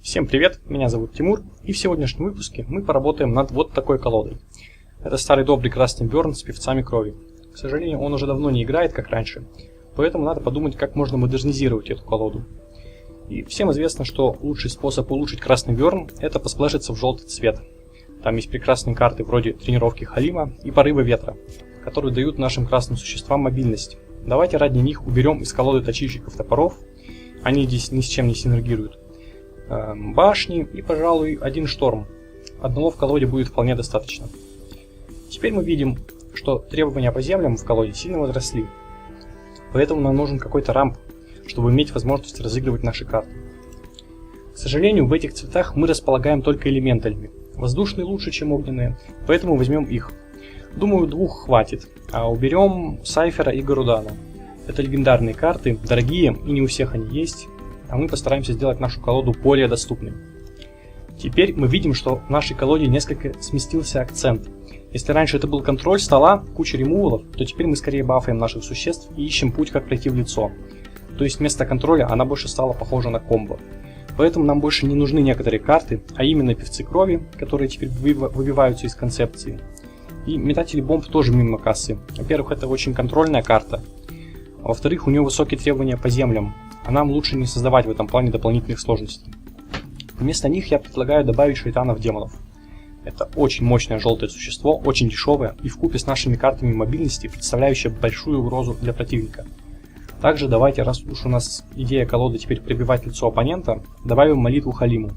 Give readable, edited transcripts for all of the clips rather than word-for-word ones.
Всем привет, меня зовут Тимур, и в сегодняшнем выпуске мы поработаем над вот такой колодой. Это старый добрый красный Бёрн с певцами крови. К сожалению, он уже давно не играет, как раньше, поэтому надо подумать, как можно модернизировать эту колоду. И всем известно, что лучший способ улучшить красный Бёрн – это посплэшиться в желтый цвет. Там есть прекрасные карты вроде тренировки Халима и порыва ветра, которые дают нашим красным существам мобильность. Давайте ради них уберем из колоды точильщиков топоров, они здесь ни с чем не синергируют. Башни и, пожалуй, один шторм. Одного в колоде будет вполне достаточно. Теперь мы видим, что требования по землям в колоде сильно возросли. Поэтому нам нужен какой-то рамп, чтобы иметь возможность разыгрывать наши карты. К сожалению, в этих цветах мы располагаем только элементалями. Воздушные лучше, чем огненные, поэтому возьмем их. Думаю, двух хватит, а уберем Сайфера и Гарудана. Это легендарные карты, дорогие, и не у всех они есть. А мы постараемся сделать нашу колоду более доступной. Теперь мы видим, что в нашей колоде несколько сместился акцент. Если раньше это был контроль стола, куча ремувалов, то теперь мы скорее бафаем наших существ и ищем путь, как пройти в лицо. То есть вместо контроля она больше стала похожа на комбо. Поэтому нам больше не нужны некоторые карты, а именно певцы крови, которые теперь выбиваются из концепции. И метатели бомб тоже мимо кассы. Во-первых, это очень контрольная карта. А во-вторых, у нее высокие требования по землям. А нам лучше не создавать в этом плане дополнительных сложностей. Вместо них я предлагаю добавить шайтанов-демонов. Это очень мощное желтое существо, очень дешевое и вкупе с нашими картами мобильности, представляющее большую угрозу для противника. Также давайте, раз уж у нас идея колоды теперь прибивать лицо оппонента, добавим молитву Халиму.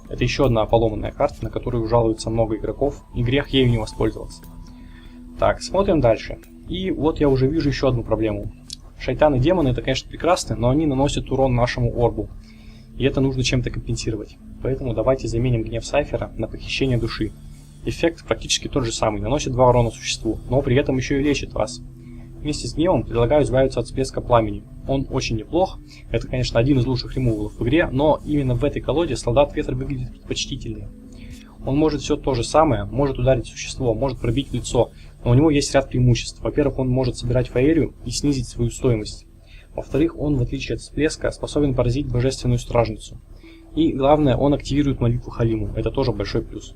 Это еще одна поломанная карта, на которую жалуются много игроков, и грех ею не воспользоваться. Так, смотрим дальше. И вот я уже вижу еще одну проблему. Шайтаны и демоны это, конечно, прекрасно, но они наносят урон нашему орбу. И это нужно чем-то компенсировать. Поэтому давайте заменим гнев Сайфера на похищение души. Эффект практически тот же самый, наносит 2 урона существу, но при этом еще и лечит вас. Вместе с гневом предлагаю избавиться от всплеска пламени. Он очень неплох, это, конечно, один из лучших ремувалов в игре, но именно в этой колоде солдат ветра выглядит предпочтительнее. Он может все то же самое, может ударить существо, может пробить в лицо, но у него есть ряд преимуществ. Во-первых, он может собирать фаерию и снизить свою стоимость. Во-вторых, он, в отличие от всплеска, способен поразить божественную стражницу. И главное, он активирует молитву Халиму, это тоже большой плюс.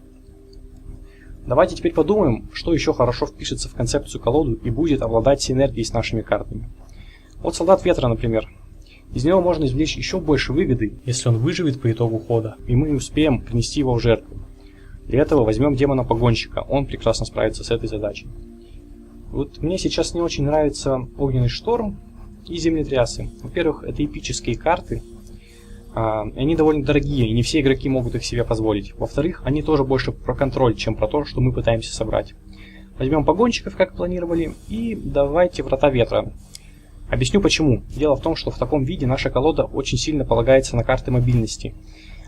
Давайте теперь подумаем, что еще хорошо впишется в концепцию колоду и будет обладать синергией с нашими картами. Вот солдат ветра, например. Из него можно извлечь еще больше выгоды, если он выживет по итогу хода, и мы успеем принести его в жертву. Для этого возьмем демона-погонщика, он прекрасно справится с этой задачей. Вот мне сейчас не очень нравится огненный шторм и землетрясы. Во-первых, это эпические карты, они довольно дорогие, и не все игроки могут их себе позволить. Во-вторых, они тоже больше про контроль, чем про то, что мы пытаемся собрать. Возьмем погонщиков, как планировали, и давайте врата ветра. Объясню почему. Дело в том, что в таком виде наша колода очень сильно полагается на карты мобильности.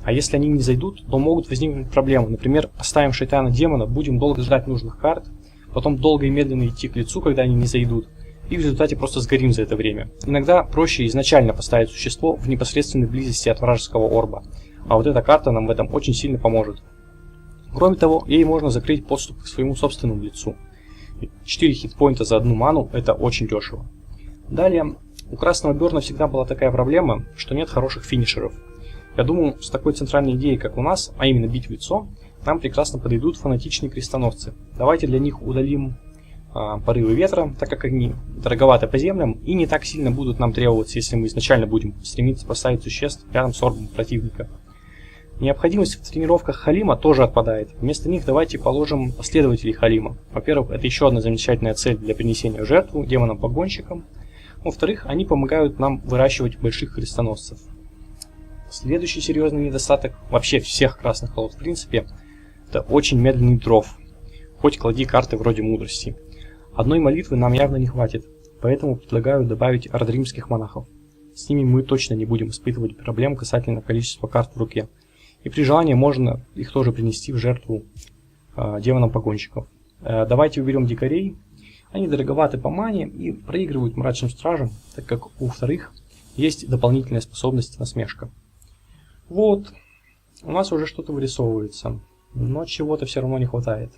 А если они не зайдут, то могут возникнуть проблемы. Например, поставим шайтана-демона, будем долго ждать нужных карт, потом долго и медленно идти к лицу, когда они не зайдут, и в результате просто сгорим за это время. Иногда проще изначально поставить существо в непосредственной близости от вражеского орба, а вот эта карта нам в этом очень сильно поможет. Кроме того, ей можно закрыть подступ к своему собственному лицу. 4 хитпоинта за одну ману – это очень дешево. Далее, у красного Бёрна всегда была такая проблема, что нет хороших финишеров. Я думаю, с такой центральной идеей, как у нас, а именно бить в лицо, нам прекрасно подойдут фанатичные крестоносцы. Давайте для них удалим порывы ветра, так как они дороговаты по землям и не так сильно будут нам требоваться, если мы изначально будем стремиться поставить существ рядом с орбом противника. Необходимость в тренировках Халима тоже отпадает. Вместо них давайте положим последователей Халима. Во-первых, это еще одна замечательная цель для принесения в жертву демонам-погонщикам. Во-вторых, они помогают нам выращивать больших крестоносцев. Следующий серьезный недостаток вообще всех красных колод в принципе, это очень медленный дров. Хоть клади карты вроде мудрости. Одной молитвы нам явно не хватит, поэтому предлагаю добавить ардримских монахов. С ними мы точно не будем испытывать проблем касательно количества карт в руке. И при желании можно их тоже принести в жертву демонам-погонщиков. Давайте уберем дикарей. Они дороговаты по мане и проигрывают мрачным стражам, так как у вторых есть дополнительная способность насмешка. Вот, у нас уже что-то вырисовывается, но чего-то все равно не хватает.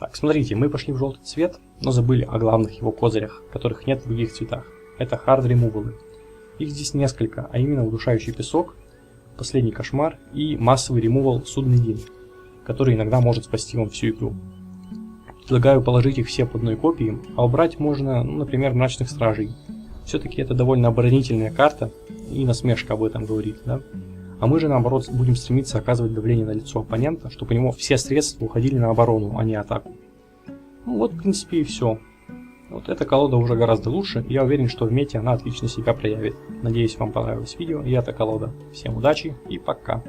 Так, смотрите, мы пошли в желтый цвет, но забыли о главных его козырях, которых нет в других цветах. Это hard removal. Их здесь несколько, а именно удушающий песок, Последний кошмар и массовый ремувал Судный Дин, который иногда может спасти вам всю игру. Предлагаю положить их все по одной копии, а убрать можно, ну, например, Мрачных Стражей. Все-таки это довольно оборонительная карта, и насмешка об этом говорит, да? А мы же, наоборот, будем стремиться оказывать давление на лицо оппонента, чтобы у него все средства уходили на оборону, а не атаку. Ну вот, в принципе, и все. Вот эта колода уже гораздо лучше, и я уверен, что в мете она отлично себя проявит. Надеюсь, вам понравилось видео и эта колода. Всем удачи и пока!